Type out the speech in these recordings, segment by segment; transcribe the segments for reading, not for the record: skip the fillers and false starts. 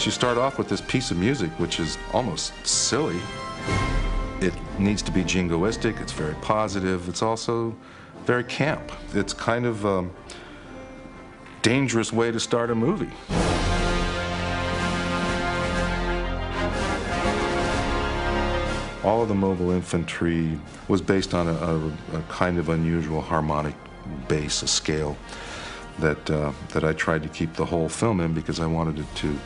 You start off with this piece of music, which is almost silly. It needs to be jingoistic, it's very positive, it's also very camp. It's kind of a dangerous way to start a movie. All of the mobile infantry was based on a kind of unusual harmonic bass, a scale that I tried to keep the whole film in because I wanted it to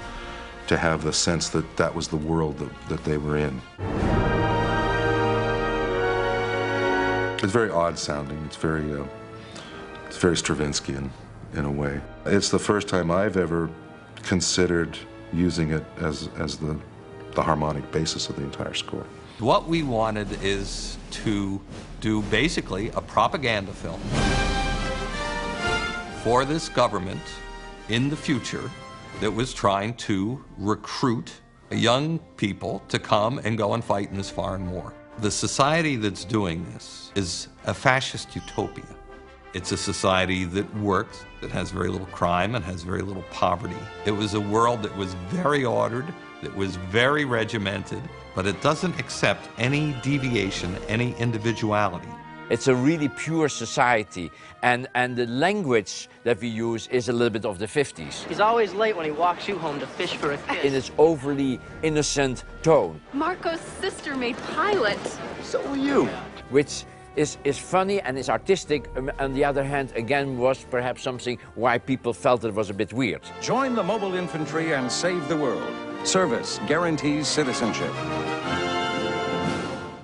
have the sense that that was the world that they were in. It's very odd sounding. It's very Stravinsky in a way. It's the first time I've ever considered using it as the harmonic basis of the entire score. What we wanted is to do basically a propaganda film for this government in the future that was trying to recruit young people to come and go and fight in this foreign war. The society that's doing this is a fascist utopia. It's a society that works, that has very little crime and has very little poverty. It was a world that was very ordered, that was very regimented, but it doesn't accept any deviation, any individuality. It's a really pure society, and the language that we use is a little bit of the 50s. He's always late when he walks you home to fish for a kiss. In its overly innocent tone. Marco's sister made pilot. So will you. Which is funny and is artistic. On the other hand, again, was perhaps something why people felt it was a bit weird. Join the mobile infantry and save the world. Service guarantees citizenship.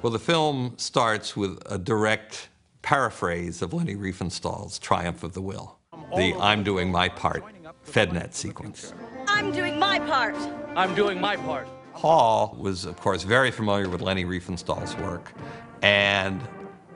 Well, the film starts with a direct paraphrase of Leni Riefenstahl's Triumph of the Will. The I'm doing my part FedNet sequence. I'm doing my part. I'm doing my part. Paul was, of course, very familiar with Leni Riefenstahl's work and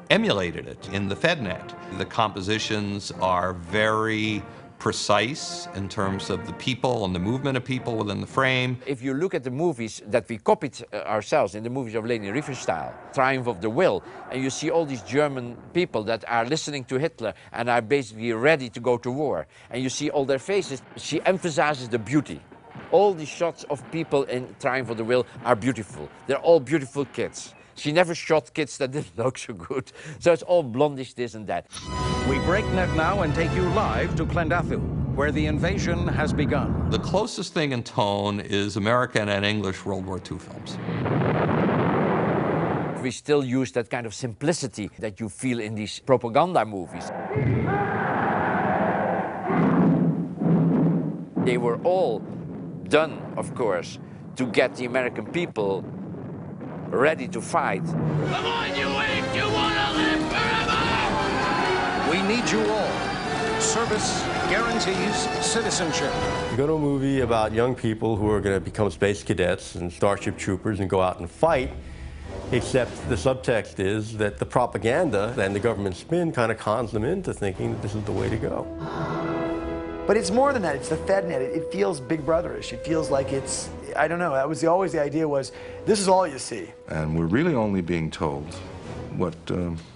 emulated it in the FedNet. The compositions are very precise in terms of the people and the movement of people within the frame. If you look at the movies that we copied ourselves, in the movies of Leni Riefenstahl, Triumph of the Will, and you see all these German people that are listening to Hitler and are basically ready to go to war, and you see all their faces, she emphasizes the beauty. All the shots of people in Triumph of the Will are beautiful. They're all beautiful kids. She never shot kids that didn't look so good. So it's all blondish this and that. We break net now and take you live to Clondathu, where the invasion has begun. The closest thing in tone is American and English World War II films. We still use that kind of simplicity that you feel in these propaganda movies. They were all done, of course, to get the American people ready to fight. Come on, you ain't! You wanna live forever! We need you all. Service guarantees citizenship. You go to a movie about young people who are going to become space cadets and Starship troopers and go out and fight, except the subtext is that the propaganda and the government spin kind of cons them into thinking that this is the way to go. But it's more than that. It's the FedNet. It feels Big Brother-ish. It feels like it's, I don't know, that was always the idea was, this is all you see. And we're really only being told what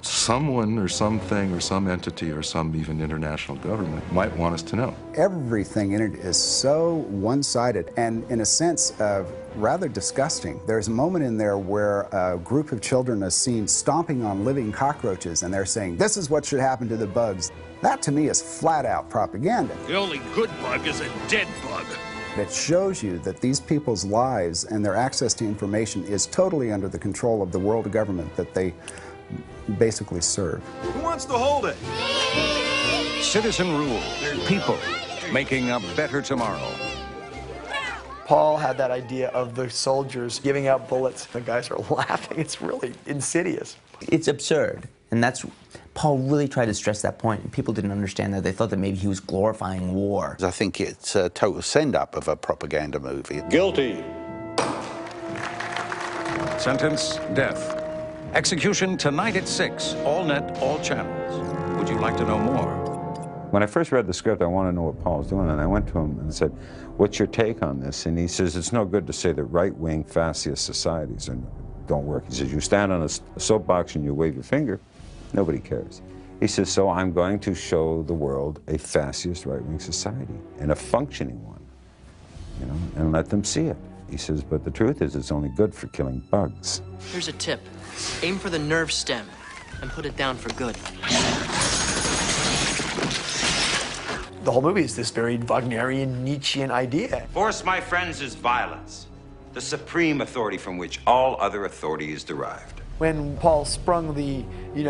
someone or something or some entity or some even international government might want us to know. Everything in it is so one-sided and, in a sense, rather disgusting. There's a moment in there where a group of children is seen stomping on living cockroaches, and they're saying, this is what should happen to the bugs. That, to me, is flat-out propaganda. The only good bug is a dead bug. It shows you that these people's lives and their access to information is totally under the control of the world government that they basically serve. Who wants to hold it? Citizen rule. People making a better tomorrow. Paul had that idea of the soldiers giving out bullets. The guys are laughing. It's really insidious. It's absurd. And that's, Paul really tried to stress that point, and people didn't understand that. They thought that maybe he was glorifying war. I think it's a total send-up of a propaganda movie. Guilty. Sentence, death. Execution tonight at 6, all net, all channels. Would you like to know more? When I first read the script, I wanted to know what Paul was doing, and I went to him and said, what's your take on this? And he says, it's no good to say that right-wing fascist societies don't work. He says, you stand on a soapbox and you wave your finger, nobody cares. He says, so I'm going to show the world a fascist right-wing society, and a functioning one. you know, and let them see it. He says, but the truth is it's only good for killing bugs. Here's a tip. Aim for the nerve stem and put it down for good. The whole movie is this very Wagnerian, Nietzschean idea. Force, my friends, is violence, the supreme authority from which all other authority is derived. When Paul sprung the,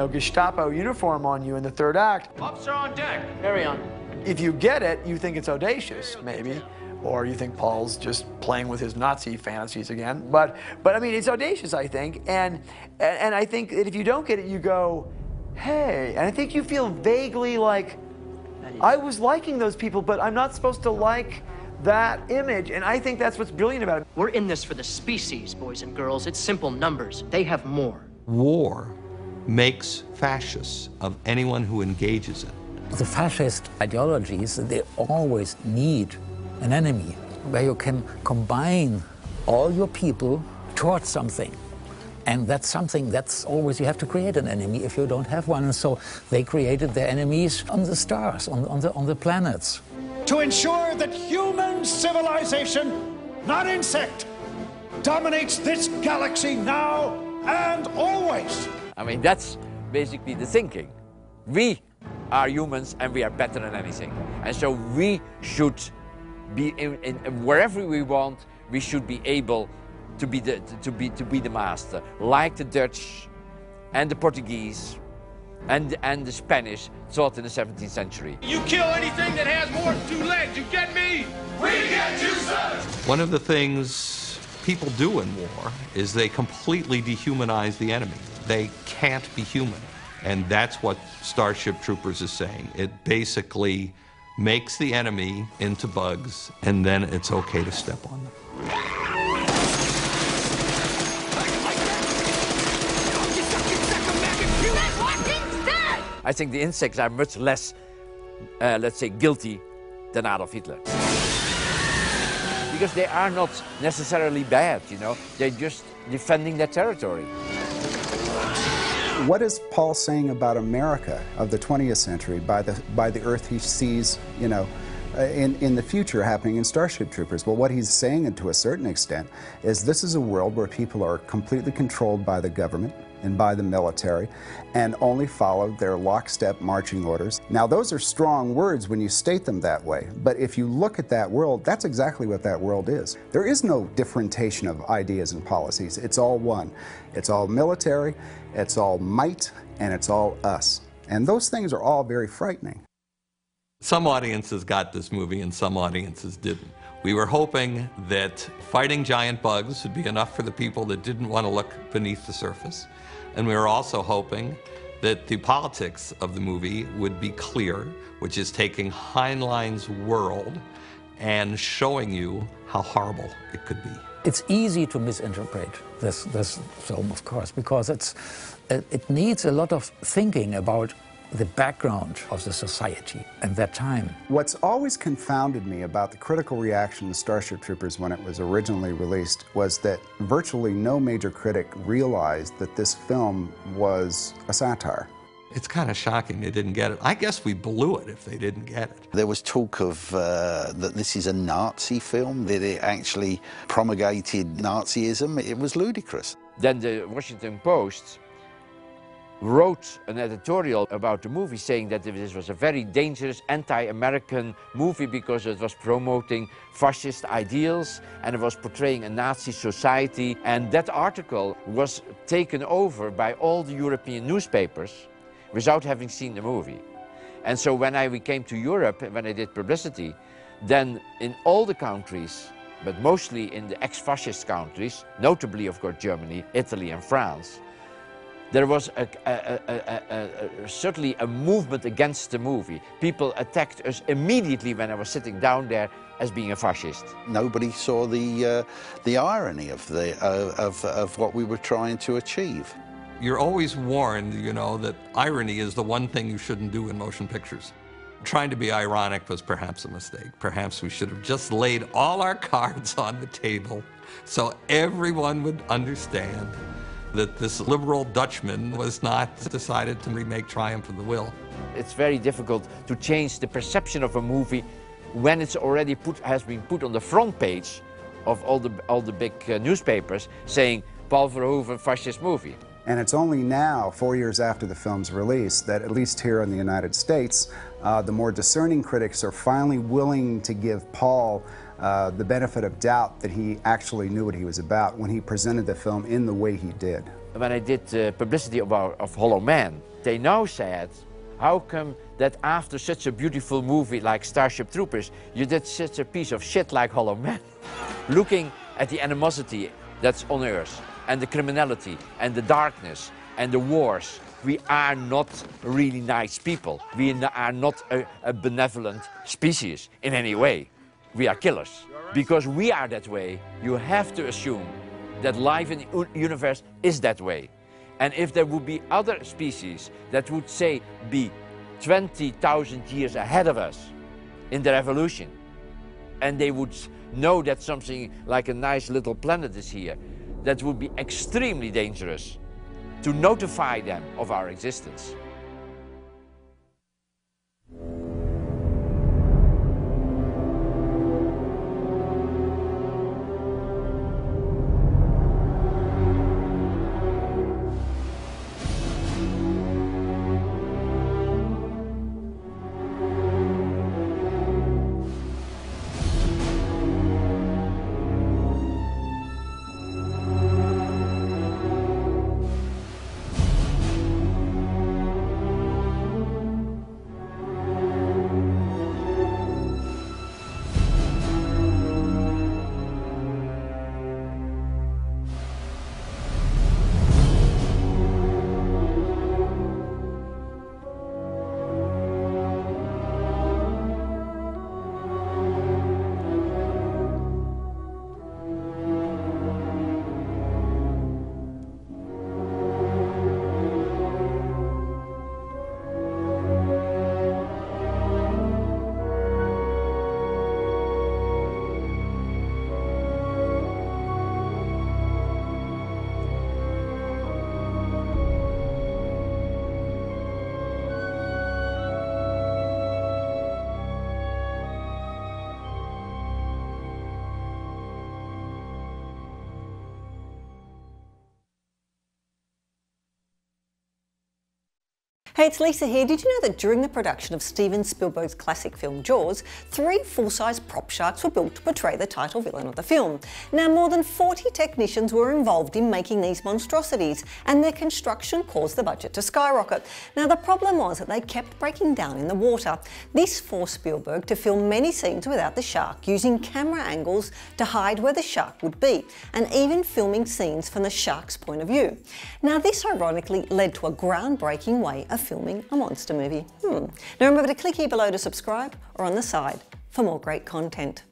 Gestapo uniform on you in the third act. Officer on deck. Carry on. If you get it, you think it's audacious, maybe. Or you think Paul's just playing with his Nazi fantasies again. But I mean, it's audacious, I think. And I think that if you don't get it, you go, hey. And I think you feel vaguely like, I was liking those people, but I'm not supposed to like that image. And I think that's what's brilliant about it. We're in this for the species, boys and girls. It's simple numbers. They have more. War makes fascists of anyone who engages in it. The fascist ideologies, they always need an enemy where you can combine all your people towards something. And that's something that's always, you have to create an enemy if you don't have one. And so they created their enemies on the stars, on the planets. To ensure that human civilization, not insect, dominates this galaxy now and always. I mean, that's basically the thinking. We are humans and we are better than anything. And so we should be in wherever we want, we should be able to be the master, like the Dutch and the Portuguese and the Spanish thought in the 17th century. You kill anything that has more than 2 legs, you get me? We get you, sir! One of the things people do in war is they completely dehumanize the enemy. They can't be human. And that's what Starship Troopers is saying. It basically makes the enemy into bugs, and then it's okay to step on them. I think the insects are much less, let's say, guilty than Adolf Hitler. Because they are not necessarily bad, they're just defending their territory. What is Paul saying about America of the 20th century by the Earth he sees, in the future happening in Starship Troopers? Well, what he's saying, and to a certain extent, is this is a world where people are completely controlled by the government and by the military and only follow their lockstep marching orders. Now, those are strong words when you state them that way, but if you look at that world, that's exactly what that world is. There is no differentiation of ideas and policies. It's all one. It's all military, it's all might, and it's all us. And those things are all very frightening. Some audiences got this movie and some audiences didn't. We were hoping that fighting giant bugs would be enough for the people that didn't want to look beneath the surface. And we were also hoping that the politics of the movie would be clear, which is taking Heinlein's world and showing you how horrible it could be. It's easy to misinterpret this film, of course, because it needs a lot of thinking about the background of the society at that time. What's always confounded me about the critical reaction to Starship Troopers when it was originally released was that virtually no major critic realized that this film was a satire. It's kind of shocking they didn't get it. I guess we blew it if they didn't get it. There was talk of that this is a Nazi film, that it actually promulgated Nazism. It was ludicrous. Then the Washington Post wrote an editorial about the movie saying that this was a very dangerous anti-American movie because it was promoting fascist ideals and it was portraying a Nazi society. And that article was taken over by all the European newspapers without having seen the movie. And so when we came to Europe, when I did publicity, then in all the countries, but mostly in the ex-fascist countries, notably of course Germany, Italy and France, there was certainly a movement against the movie. People attacked us immediately when I was sitting down there as being a fascist. Nobody saw the irony of what we were trying to achieve. You're always warned, that irony is the one thing you shouldn't do in motion pictures. Trying to be ironic was perhaps a mistake. Perhaps we should have just laid all our cards on the table so everyone would understand that this liberal Dutchman was not decided to remake Triumph of the Will. It's very difficult to change the perception of a movie when it's already has been put on the front page of all the big newspapers saying Paul Verhoeven fascist movie. And it's only now, 4 years after the film's release, that at least here in the United States, the more discerning critics are finally willing to give Paul the benefit of doubt that he actually knew what he was about when he presented the film in the way he did. When I did publicity of Hollow Man, they now said, how come that after such a beautiful movie like Starship Troopers, you did such a piece of shit like Hollow Man? Looking at the animosity that's on Earth, and the criminality, and the darkness, and the wars, we are not really nice people. We are not a benevolent species in any way. We are killers. Because we are that way, you have to assume that life in the universe is that way. And if there would be other species that would, say, be 20,000 years ahead of us in their evolution, and they would know that something like a nice little planet is here, that would be extremely dangerous to notify them of our existence. Hey, it's Lisa here. Did you know that during the production of Steven Spielberg's classic film Jaws, 3 full-size prop sharks were built to portray the title villain of the film? Now, more than 40 technicians were involved in making these monstrosities, and their construction caused the budget to skyrocket. Now, the problem was that they kept breaking down in the water. This forced Spielberg to film many scenes without the shark, using camera angles to hide where the shark would be, and even filming scenes from the shark's point of view. Now, this ironically led to a groundbreaking way of filming a monster movie. Now remember to click here below to subscribe or on the side for more great content.